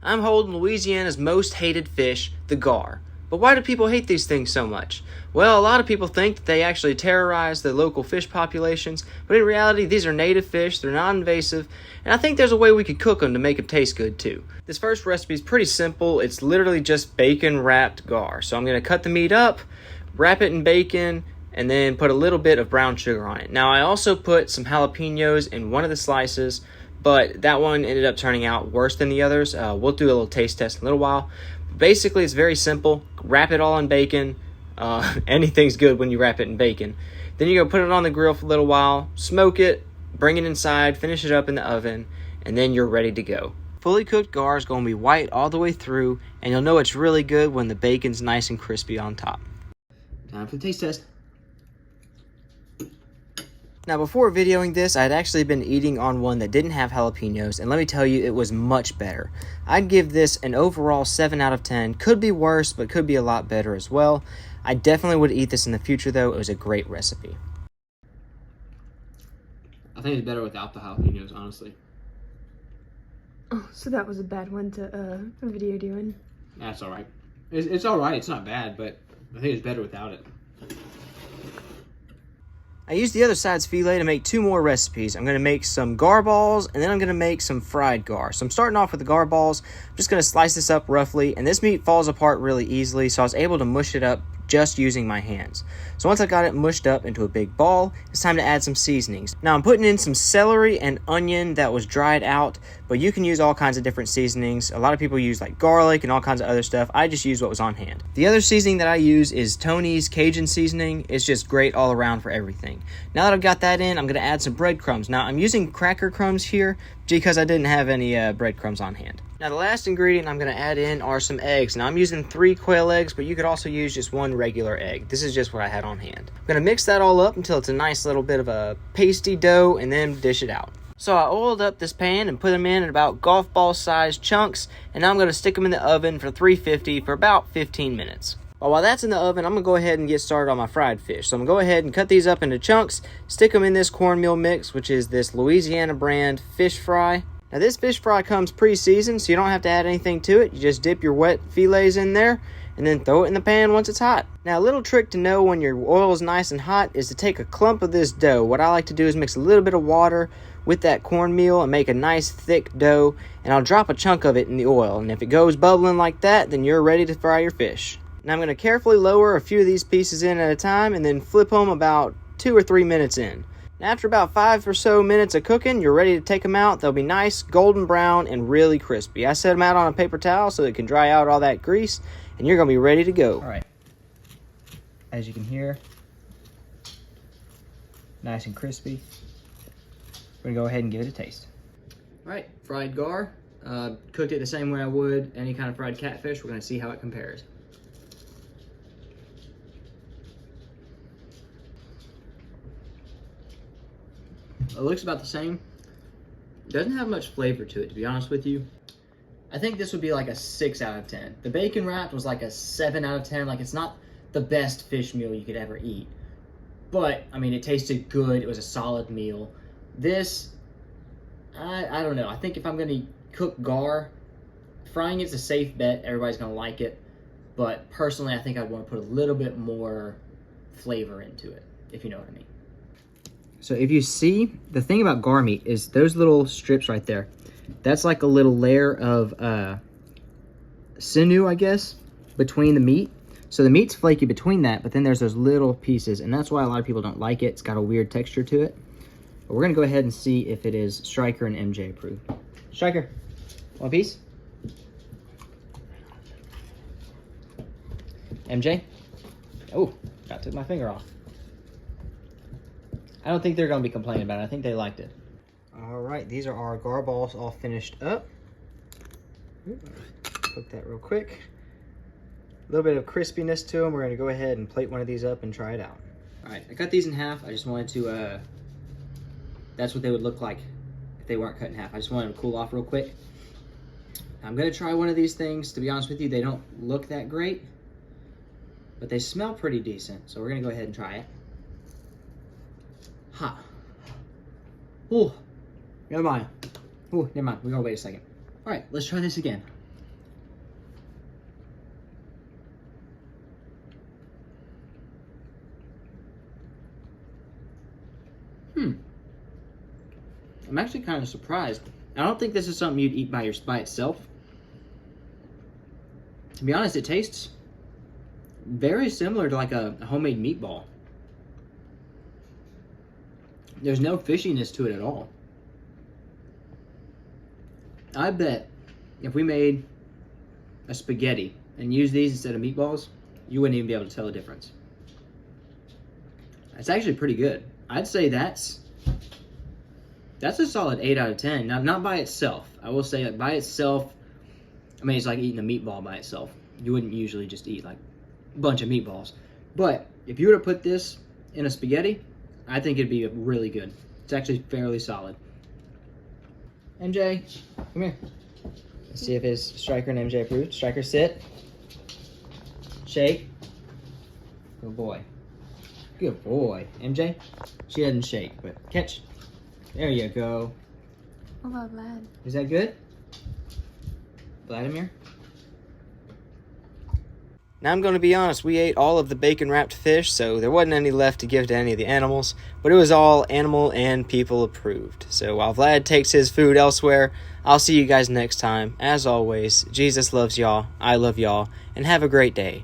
I'm holding Louisiana's most hated fish, the gar. But why do people hate these things so much? Well, a lot of people think that they actually terrorize the local fish populations, but in reality, these are native fish, they're non-invasive, and I think there's a way we could cook them to make them taste good too. This first recipe is pretty simple. It's literally just bacon wrapped gar. So I'm going to cut the meat up, wrap it in bacon, and then put a little bit of brown sugar on it. Now, I also put some jalapenos in one of the slices, but that one ended up turning out worse than the others. We'll do a little taste test in a little while. Basically, it's very simple. Wrap it all in bacon. Anything's good when you wrap it in bacon. Then you're going to put it on the grill for a little while, smoke it, bring it inside, finish it up in the oven, and then you're ready to go. Fully cooked gar is going to be white all the way through, and you'll know it's really good when the bacon's nice and crispy on top. Time for the taste test. Now, before videoing this, I'd actually been eating on one that didn't have jalapenos, and let me tell you, it was much better. I'd give this an overall 7 out of 10. Could be worse, but could be a lot better as well. I definitely would eat this in the future, though. It was a great recipe. I think it's better without the jalapenos, honestly. Oh, so that was a bad one to video doing. That's all right. It's all right. It's not bad, but I think it's better without it. I used the other side's filet to make 2 more recipes. I'm going to make some gar balls, and then I'm going to make some fried gar. So I'm starting off with the gar balls. I'm just going to slice this up roughly, and this meat falls apart really easily, so I was able to mush it up just using my hands. So once I got it mushed up into a big ball, it's time to add some seasonings. Now I'm putting in some celery and onion that was dried out, but you can use all kinds of different seasonings. A lot of people use like garlic and all kinds of other stuff. I just use what was on hand. The other seasoning that I use is Tony's Cajun seasoning. It's just great all around for everything. Now that I've got that in, I'm going to add some breadcrumbs. Now I'm using cracker crumbs here because I didn't have any breadcrumbs on hand. Now the last ingredient I'm going to add in are some eggs. Now I'm using 3 quail eggs, but you could also use just 1 regular egg. This is just what I had on hand. I'm going to mix that all up until it's a nice little bit of a pasty dough and then dish it out. So I oiled up this pan and put them in about golf ball sized chunks, and now I'm going to stick them in the oven for 350 for about 15 minutes. While that's in the oven, I'm going to go ahead and get started on my fried fish. So I'm going to go ahead and cut these up into chunks, stick them in this cornmeal mix, which is this Louisiana brand fish fry. Now this fish fry comes pre-seasoned, so you don't have to add anything to it. You just dip your wet filets in there and then throw it in the pan once it's hot. Now a little trick to know when your oil is nice and hot is to take a clump of this dough. What I like to do is mix a little bit of water with that cornmeal and make a nice thick dough, and I'll drop a chunk of it in the oil, and if it goes bubbling like that, then you're ready to fry your fish. Now I'm going to carefully lower a few of these pieces in at a time and then flip them about 2 or 3 minutes in. Now after about 5 or so minutes of cooking, you're ready to take them out. They'll be nice, golden brown, and really crispy. I set them out on a paper towel so it can dry out all that grease, and you're going to be ready to go. All right. As you can hear, nice and crispy. We're going to go ahead and give it a taste. All right, fried gar. Cooked it the same way I would any kind of fried catfish. We're going to see how it compares. It looks about the same. It doesn't have much flavor to it, to be honest with you. I think this would be like a 6 out of 10. The bacon wrapped was like a 7 out of 10. Like, it's not the best fish meal you could ever eat. But, I mean, it tasted good. It was a solid meal. This, I don't know. I think if I'm going to cook gar, frying it's a safe bet. Everybody's going to like it. But personally, I think I'd want to put a little bit more flavor into it, if you know what I mean. So if you see, the thing about gar meat is those little strips right there. That's like a little layer of sinew, I guess, between the meat. So the meat's flaky between that, but then there's those little pieces, and that's why a lot of people don't like it. It's got a weird texture to it. But we're gonna go ahead and see if it is Striker and MJ approved. Striker, one piece? MJ? Oh, I took my finger off. I don't think they're going to be complaining about it. I think they liked it. All right, these are our gar balls all finished up. Cook that real quick. A little bit of crispiness to them. We're going to go ahead and plate one of these up and try it out. All right, I cut these in half. I just wanted to, that's what they would look like if they weren't cut in half. I just wanted them to cool off real quick. I'm going to try one of these things. To be honest with you, they don't look that great, but they smell pretty decent. So we're going to go ahead and try it. Hot. Ooh, never mind. Ooh, never mind. We're gonna wait a second. All right, let's try this again. I'm actually kind of surprised. I don't think this is something you'd eat by itself. To be honest, it tastes very similar to like a homemade meatball. There's no fishiness to it at all. I bet if we made a spaghetti and used these instead of meatballs, you wouldn't even be able to tell the difference. It's actually pretty good. I'd say that's a solid 8 out of 10. Now, not by itself. I will say that by itself, I mean, it's like eating a meatball by itself. You wouldn't usually just eat like a bunch of meatballs. But if you were to put this in a spaghetti, I think it'd be really good. It's actually fairly solid. MJ, come here. Let's see if his Striker and MJ approved. Striker, sit. Shake. Good boy. Good boy. MJ, she doesn't shake, but catch. There you go. What about Vlad? Is that good? Vladimir? Now I'm going to be honest, we ate all of the bacon-wrapped fish, so there wasn't any left to give to any of the animals, but it was all animal and people approved. So while Vlad takes his food elsewhere, I'll see you guys next time. As always, Jesus loves y'all, I love y'all, and have a great day.